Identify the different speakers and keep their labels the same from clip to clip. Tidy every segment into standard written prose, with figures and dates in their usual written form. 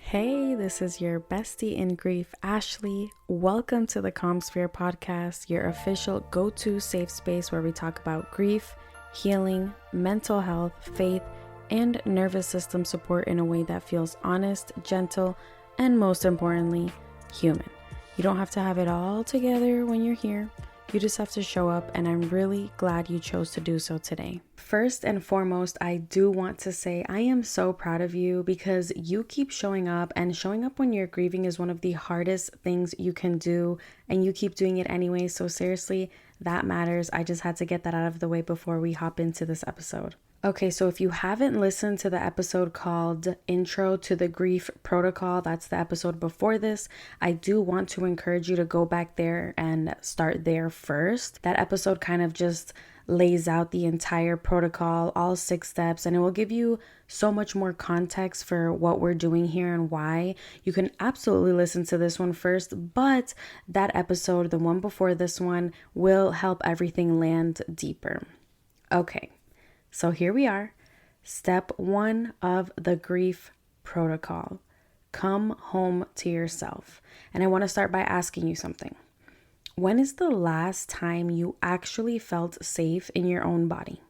Speaker 1: Hey, this is your bestie in grief, Ashley. Welcome to the Calm Sphere podcast, your official go-to safe space where we talk about grief, healing, mental health, faith, and nervous system support in a way that feels honest, gentle, and most importantly, human. You don't have to have it all together when you're here. You just have to show up, and I'm really glad you chose to do so today. First and foremost, I do want to say I am so proud of you because you keep showing up, and showing up when you're grieving is one of the hardest things you can do, and you keep doing it anyway. So seriously, that matters. I just had to get that out of the way before we hop into this episode. Okay, so if you haven't listened to the episode called Intro to the Grief Protocol, that's the episode before this, I do want to encourage you to go back there and start there first. That episode kind of just lays out the entire protocol, all 6 steps, and it will give you so much more context for what we're doing here and why. You can absolutely listen to this one first, but that episode, the one before this one, will help everything land deeper. Okay. So here we are, step 1 of the grief protocol. Come home to yourself. And I want to start by asking you something. When is the last time you actually felt safe in your own body?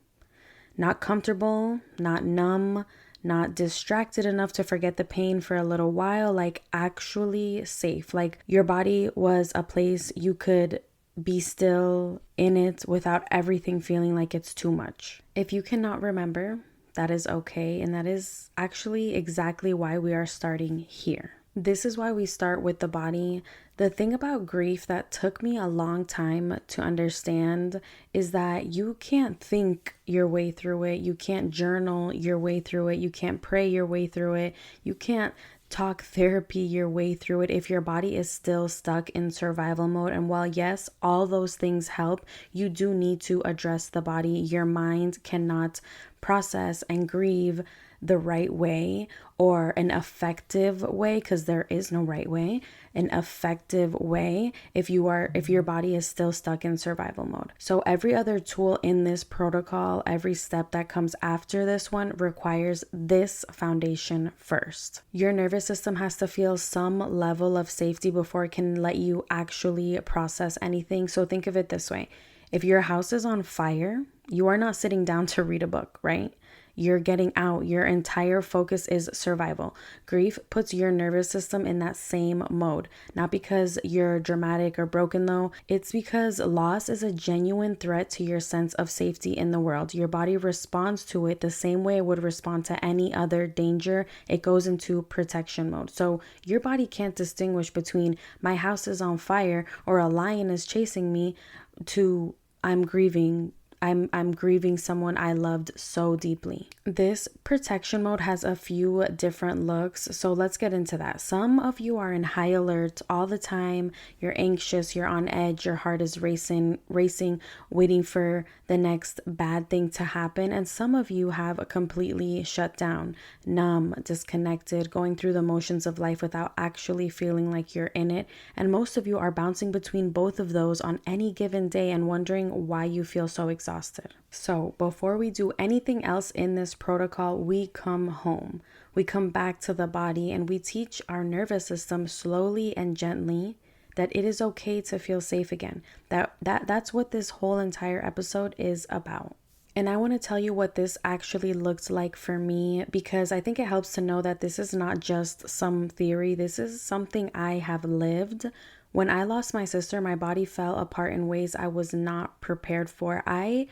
Speaker 1: Not comfortable, not numb, not distracted enough to forget the pain for a little while, like actually safe. Like your body was a place you could be still in it without everything feeling like it's too much. If you cannot remember, that is okay. And that is actually exactly why we are starting here. This is why we start with the body. The thing about grief that took me a long time to understand is that you can't think your way through it. You can't journal your way through it. You can't pray your way through it. You can't talk therapy your way through it if your body is still stuck in survival mode. And while yes, all those things help, you do need to address the body. Your mind cannot process and grieve the right way or an effective way, because there is no right way, an effective way if your body is still stuck in survival mode. So every other tool in this protocol, every step that comes after this one requires this foundation first. Your nervous system has to feel some level of safety before it can let you actually process anything. So think of it this way. If your house is on fire, you are not sitting down to read a book, right? You're getting out. Your entire focus is survival. Grief puts your nervous system in that same mode. Not because you're dramatic or broken though. It's because loss is a genuine threat to your sense of safety in the world. Your body responds to it the same way it would respond to any other danger. It goes into protection mode. So your body can't distinguish between my house is on fire or a lion is chasing me to I'm grieving. I'm grieving someone I loved so deeply. This protection mode has a few different looks, so let's get into that. Some of you are in high alert all the time. You're anxious, you're on edge, your heart is racing, waiting for the next bad thing to happen. And some of you have completely shut down, numb, disconnected, going through the motions of life without actually feeling like you're in it. And most of you are bouncing between both of those on any given day and wondering why you feel so exhausted. So before we do anything else in this protocol, we come home. We come back to the body and we teach our nervous system slowly and gently that it is okay to feel safe again. That's what this whole entire episode is about. And I want to tell you what this actually looked like for me, because I think it helps to know that this is not just some theory. This is something I have lived. When I lost my sister, my body fell apart in ways I was not prepared for. I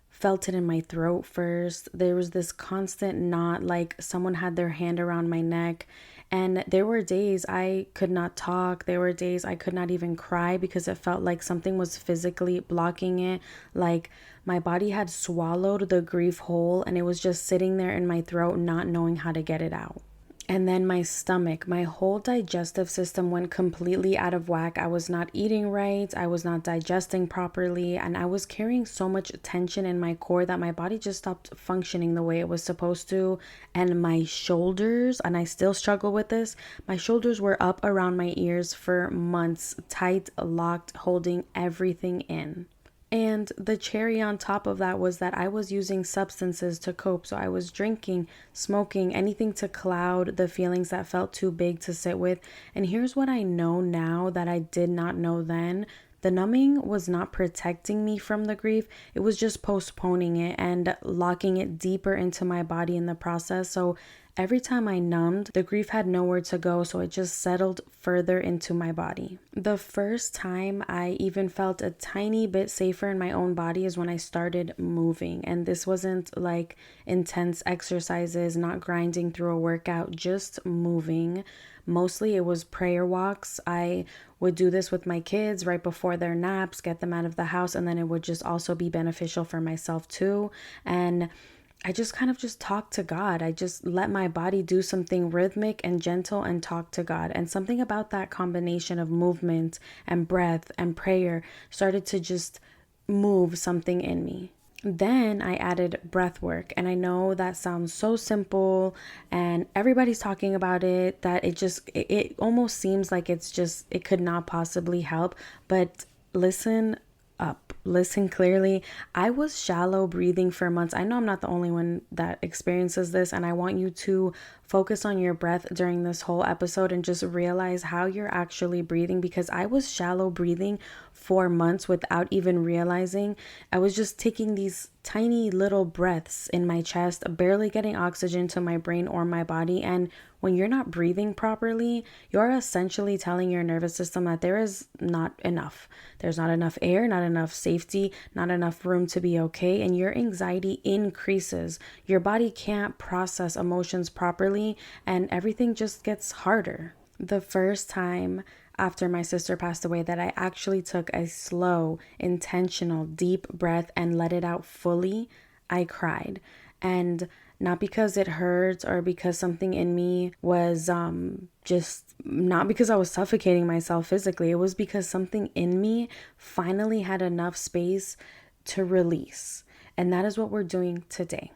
Speaker 1: felt it in my throat first. There was this constant knot, like someone had their hand around my neck. And there were days I could not talk. There were days I could not even cry because it felt like something was physically blocking it. Like my body had swallowed the grief whole and it was just sitting there in my throat, not knowing how to get it out. And then my stomach, my whole digestive system went completely out of whack. I was not eating right. I was not digesting properly. And I was carrying so much tension in my core that my body just stopped functioning the way it was supposed to. And my shoulders, and I still struggle with this, my shoulders were up around my ears for months, tight, locked, holding everything in. And the cherry on top of that was that I was using substances to cope. So I was drinking, smoking, anything to cloud the feelings that felt too big to sit with. And here's what I know now that I did not know then. The numbing was not protecting me from the grief. It was just postponing it and locking it deeper into my body in the process. So every time I numbed, the grief had nowhere to go, so it just settled further into my body. The first time I even felt a tiny bit safer in my own body is when I started moving. And this wasn't like intense exercises, not grinding through a workout, just moving. Mostly it was prayer walks. I would do this with my kids right before their naps, get them out of the house, and then it would just also be beneficial for myself too. And I just kind of just talked to God. I just let my body do something rhythmic and gentle and talk to God. And something about that combination of movement and breath and prayer started to just move something in me. Then I added breath work. And I know that sounds so simple and everybody's talking about it, that it almost seems like it could not possibly help. But listen up. Listen clearly. I was shallow breathing for months. I know I'm not the only one that experiences this, and I want you to focus on your breath during this whole episode and just realize how you're actually breathing, because I was shallow breathing for months without even realizing. I was just taking these tiny little breaths in my chest, barely getting oxygen to my brain or my body. And when you're not breathing properly, you're essentially telling your nervous system that there is not enough. There's not enough air, not enough safety, not enough room to be okay. And your anxiety increases. Your body can't process emotions properly, and everything just gets harder. The first time after my sister passed away that I actually took a slow, intentional, deep breath and let it out fully, I cried. And not because it hurt or because something in me was just not because I was suffocating myself physically. It was because something in me finally had enough space to release. And that is what we're doing today.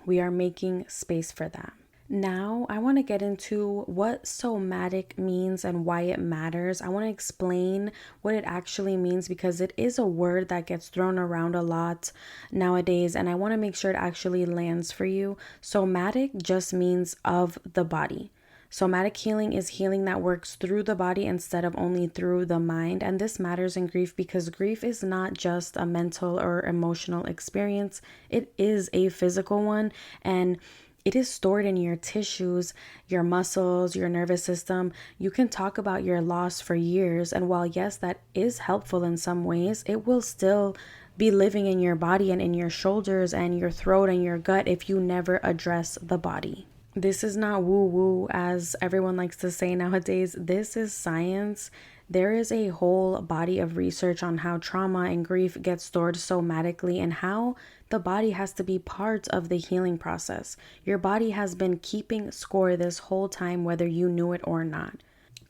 Speaker 1: We are making space for that. Now, I want to get into what somatic means and why it matters. I want to explain what it actually means, because it is a word that gets thrown around a lot nowadays, and I want to make sure it actually lands for you. Somatic just means of the body. Somatic healing is healing that works through the body instead of only through the mind. And this matters in grief because grief is not just a mental or emotional experience. It is a physical one, and it is stored in your tissues, your muscles, your nervous system. You can talk about your loss for years. And while, yes, that is helpful in some ways, it will still be living in your body and in your shoulders and your throat and your gut if you never address the body. This is not woo-woo, as everyone likes to say nowadays. This is science. There is a whole body of research on how trauma and grief get stored somatically and how the body has to be part of the healing process. Your body has been keeping score this whole time, whether you knew it or not.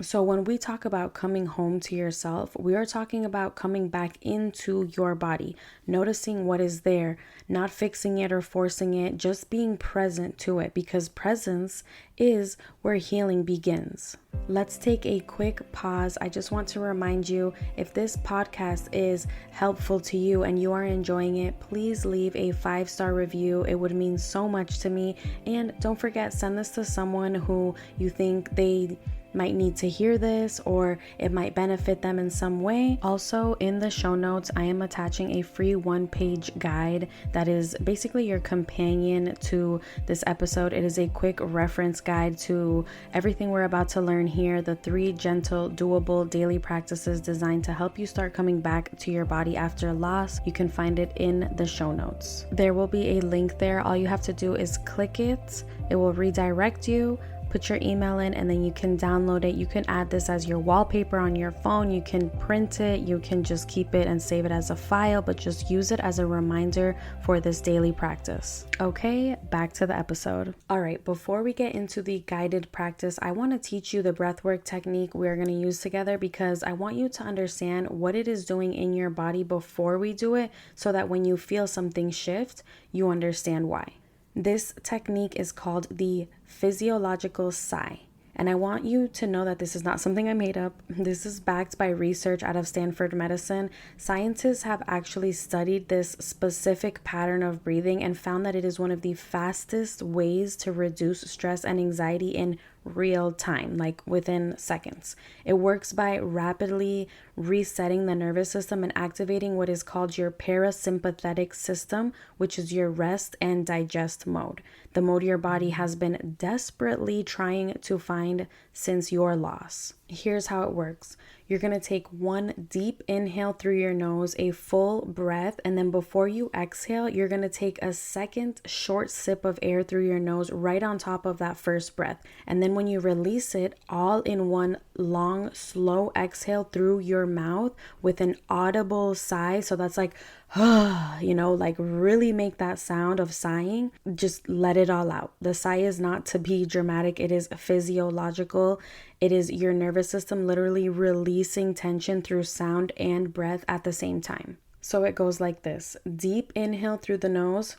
Speaker 1: So when we talk about coming home to yourself, we are talking about coming back into your body, noticing what is there, not fixing it or forcing it, just being present to it, because presence is where healing begins. Let's take a quick pause. I just want to remind you, if this podcast is helpful to you and you are enjoying it, please leave a 5-star review. It would mean so much to me. And don't forget, send this to someone who you think they might need to hear this, or it might benefit them in some way. Also, in the show notes, I am attaching a free 1-page guide that is basically your companion to this episode. It is a quick reference guide to everything we're about to learn here, the 3 gentle, doable daily practices designed to help you start coming back to your body after loss. You can find it in the show notes. There will be a link there. All you have to do is click it. It will redirect you. Put your email in, and then you can download it. You can add this as your wallpaper on your phone. You can print it. You can just keep it and save it as a file, but just use it as a reminder for this daily practice. Okay, back to the episode. All right, before we get into the guided practice, I want to teach you the breathwork technique we're going to use together, because I want you to understand what it is doing in your body before we do it, so that when you feel something shift, you understand why. This technique is called the physiological sigh. And I want you to know that this is not something I made up. This is backed by research out of Stanford medicine. Scientists have actually studied this specific pattern of breathing and found that it is one of the fastest ways to reduce stress and anxiety in real time, like within seconds. It works by rapidly resetting the nervous system and activating what is called your parasympathetic system, which is your rest and digest mode, the mode your body has been desperately trying to find since your loss. Here's how it works. You're going to take one deep inhale through your nose, a full breath, and then before you exhale, you're going to take a second short sip of air through your nose right on top of that first breath. And then when you release it, all in one long, slow exhale through your mouth with an audible sigh. So that's like, like really make that sound of sighing. Just let it all out. The sigh is not to be dramatic. It is physiological. It is your nervous system literally releasing tension through sound and breath at the same time. So it goes like this. Deep inhale through the nose.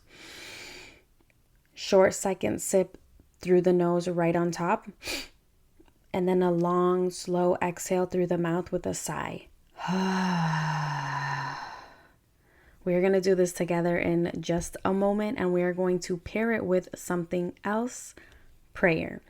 Speaker 1: Short second sip through the nose right on top. And then a long, slow exhale through the mouth with a sigh. We're going to do this together in just a moment, and we are going to pair it with something else, prayer.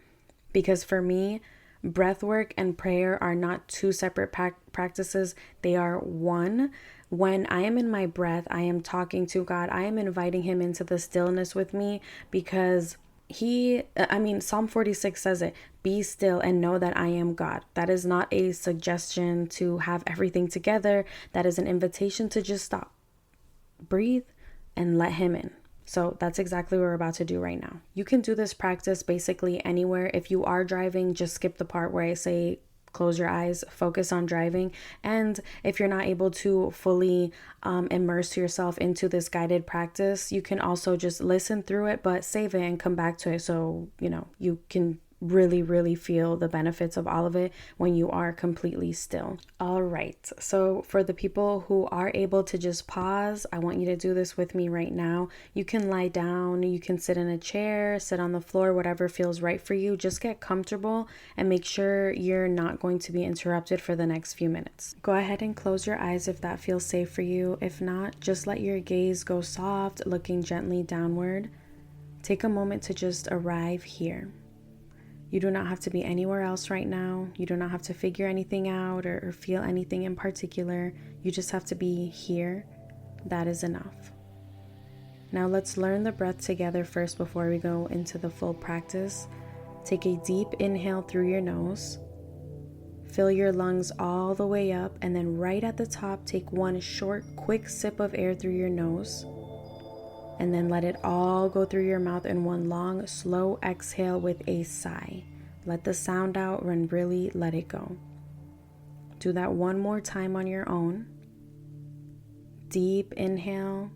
Speaker 1: Because for me, breathwork and prayer are not two separate practices. They are one. When I am in my breath, I am talking to God. I am inviting him into the stillness with me because Psalm 46 says it, be still and know that I am God. That is not a suggestion to have everything together. That is an invitation to just stop. Breathe and let him in. So that's exactly what we're about to do right now. You can do this practice basically anywhere. If you are driving, just skip the part where I say close your eyes, focus on driving. And if you're not able to fully immerse yourself into this guided practice, you can also just listen through it, but save it and come back to it. So, you can really feel the benefits of all of it when you are completely still. All right. So for the people who are able to just pause, I want you to do this with me right now. You can lie down, you can sit in a chair, sit on the floor, whatever feels right for you. Just get comfortable and make sure you're not going to be interrupted for the next few minutes. Go ahead and close your eyes if that feels safe for you. If not, just let your gaze go soft, looking gently downward. Take a moment to just arrive here. You do not have to be anywhere else right now. You do not have to figure anything out or feel anything in particular. You just have to be here. That is enough. Now let's learn the breath together first before we go into the full practice. Take a deep inhale through your nose. Fill your lungs all the way up, and then right at the top, take one short, quick sip of air through your nose. And then let it all go through your mouth in one long, slow exhale with a sigh. Let the sound out and really let it go. Do that one more time on your own. Deep inhale,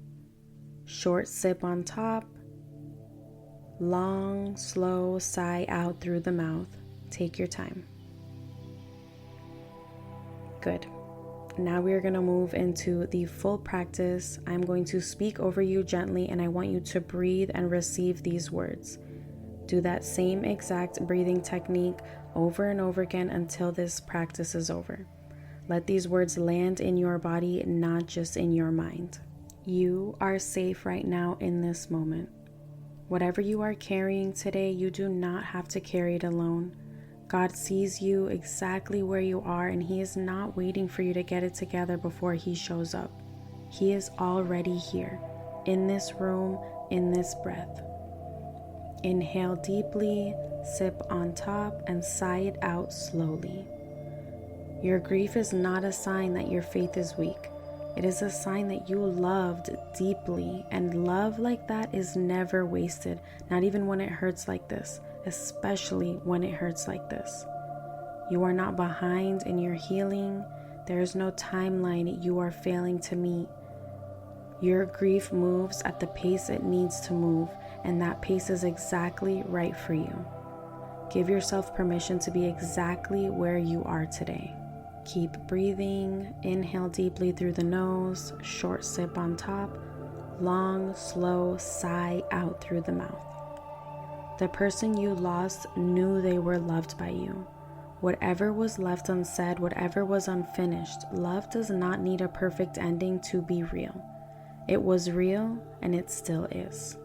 Speaker 1: short sip on top, long, slow sigh out through the mouth. Take your time. Good. Now we are going to move into the full practice. I'm going to speak over you gently, and I want you to breathe and receive these words. Do that same exact breathing technique over and over again until this practice is over. Let these words land in your body, not just in your mind. You are safe right now in this moment. Whatever you are carrying today, you do not have to carry it alone. God sees you exactly where you are, and he is not waiting for you to get it together before he shows up. He is already here, in this room, in this breath. Inhale deeply, sip on top, and sigh it out slowly. Your grief is not a sign that your faith is weak. It is a sign that you loved deeply, and love like that is never wasted, not even when it hurts like this. Especially when it hurts like this. You are not behind in your healing. There is no timeline you are failing to meet. Your grief moves at the pace it needs to move, and that pace is exactly right for you. Give yourself permission to be exactly where you are today. Keep breathing. Inhale deeply through the nose, short sip on top, long, slow sigh out through the mouth. The person you lost knew they were loved by you. Whatever was left unsaid, whatever was unfinished, love does not need a perfect ending to be real. It was real and it still is.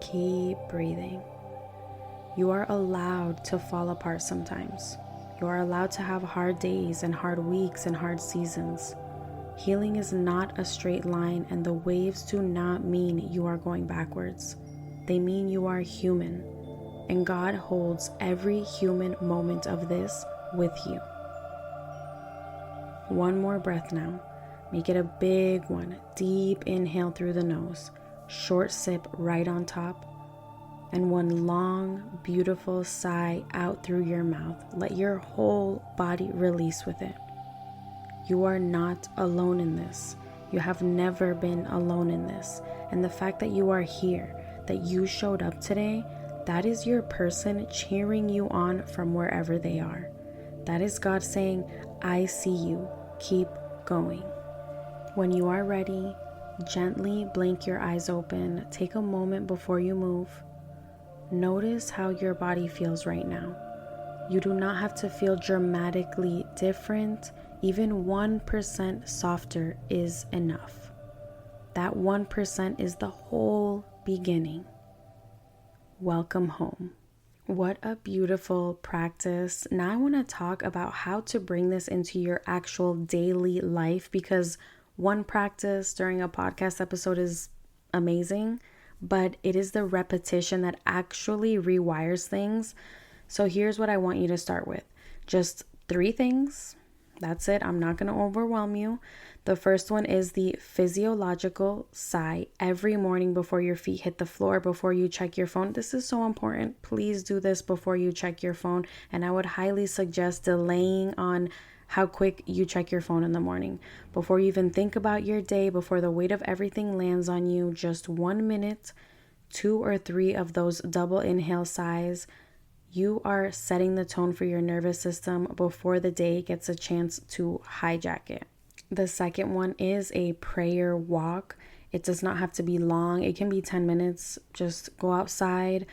Speaker 1: Keep breathing. You are allowed to fall apart sometimes. You are allowed to have hard days and hard weeks and hard seasons. Healing is not a straight line, and the waves do not mean you are going backwards. They mean you are human, and God holds every human moment of this with you. One more breath now. Make it a big one. Deep inhale through the nose. Short sip right on top. And one long, beautiful sigh out through your mouth. Let your whole body release with it. You are not alone in this. You have never been alone in this. And the fact that you are here, that you showed up today, that is your person cheering you on from wherever they are. That is God saying, I see you. Keep going. When you are ready, gently blink your eyes open. Take a moment before you move. Notice how your body feels right now. You do not have to feel dramatically different. Even 1% softer is enough. That 1% is the whole beginning. Welcome home. What a beautiful practice. Now I want to talk about how to bring this into your actual daily life, because one practice during a podcast episode is amazing, but it is the repetition that actually rewires things. So here's what I want you to start with. Just 3 things. That's it. I'm not going to overwhelm you. The first one is the physiological sigh every morning before your feet hit the floor, before you check your phone. This is so important. Please do this before you check your phone. And I would highly suggest delaying on how quick you check your phone in the morning. Before you even think about your day, before the weight of everything lands on you, just 1 minute, 2 or 3 of those double inhale sighs. You are setting the tone for your nervous system before the day gets a chance to hijack it. The second one is a prayer walk. It does not have to be long. It can be 10 minutes. Just go outside,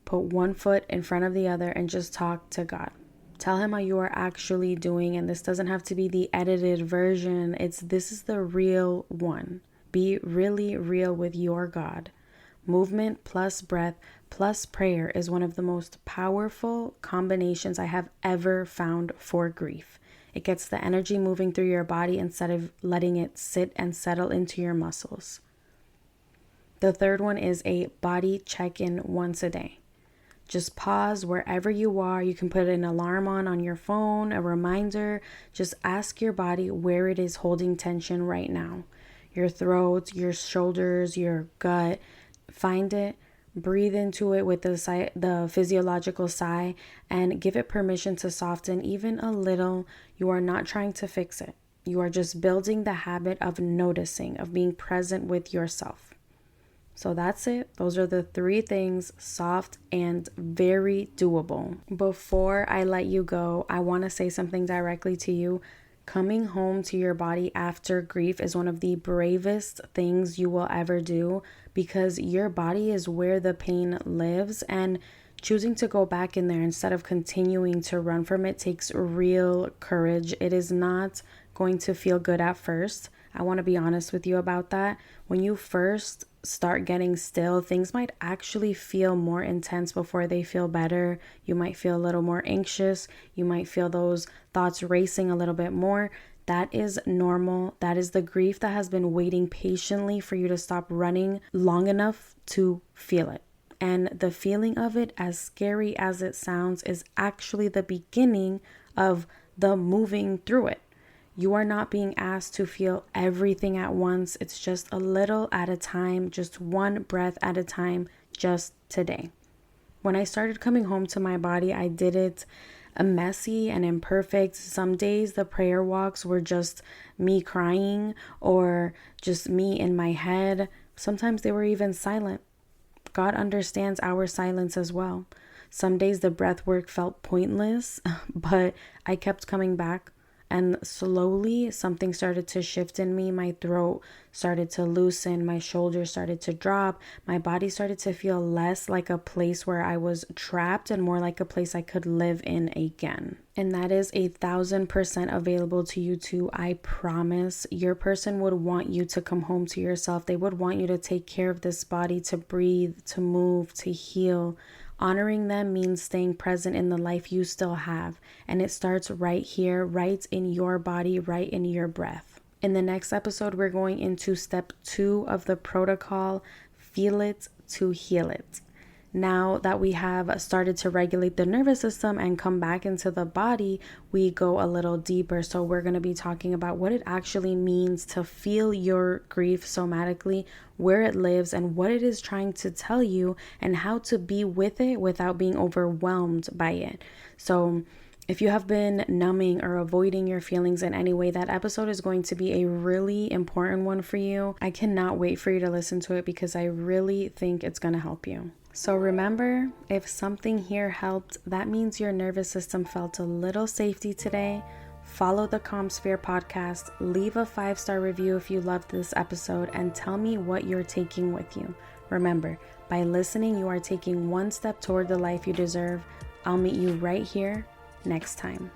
Speaker 1: put one foot in front of the other, and just talk to God. Tell him how you are actually doing, and this doesn't have to be the edited version. This is the real one. Be really real with your God. Movement plus breath plus prayer is one of the most powerful combinations I have ever found for grief. It gets the energy moving through your body instead of letting it sit and settle into your muscles. The third one is a body check-in once a day. Just pause wherever you are. You can put an alarm on your phone, a reminder. Just ask your body where it is holding tension right now. Your throat, your shoulders, your gut. Find it, breathe into it with the physiological sigh, and give it permission to soften even a little. You are not trying to fix it. You are just building the habit of noticing, of being present with yourself. So that's it. Those are the 3 things, soft and very doable. Before I let you go, I want to say something directly to you. Coming home to your body after grief is one of the bravest things you will ever do, because your body is where the pain lives, and choosing to go back in there instead of continuing to run from it takes real courage. It is not going to feel good at first. I want to be honest with you about that. When you first start getting still, things might actually feel more intense before they feel better. You might feel a little more anxious. You might feel those thoughts racing a little bit more. That is normal. That is the grief that has been waiting patiently for you to stop running long enough to feel it. And the feeling of it, as scary as it sounds, is actually the beginning of the moving through it. You are not being asked to feel everything at once. It's just a little at a time, just one breath at a time, just today. When I started coming home to my body, I did it messy and imperfect. Some days the prayer walks were just me crying or just me in my head. Sometimes they were even silent. God understands our silence as well. Some days the breath work felt pointless, but I kept coming back. And slowly something started to shift in me. My throat started to loosen, my shoulders started to drop, my body started to feel less like a place where I was trapped and more like a place I could live in again. And that is 1,000% available to you too. I promise. Your person would want you to come home to yourself. They would want you to take care of this body, to breathe, to move, to heal. Honoring them means staying present in the life you still have. And it starts right here, right in your body, right in your breath. In the next episode, we're going into step 2 of the protocol, feel it to heal it. Now that we have started to regulate the nervous system and come back into the body, we go a little deeper. So we're going to be talking about what it actually means to feel your grief somatically, where it lives, and what it is trying to tell you, and how to be with it without being overwhelmed by it. So if you have been numbing or avoiding your feelings in any way, that episode is going to be a really important one for you. I cannot wait for you to listen to it because I really think it's going to help you. So remember, if something here helped, that means your nervous system felt a little safety today. Follow the CalmSphere podcast, leave a 5-star review if you loved this episode, and tell me what you're taking with you. Remember, by listening, you are taking one step toward the life you deserve. I'll meet you right here next time.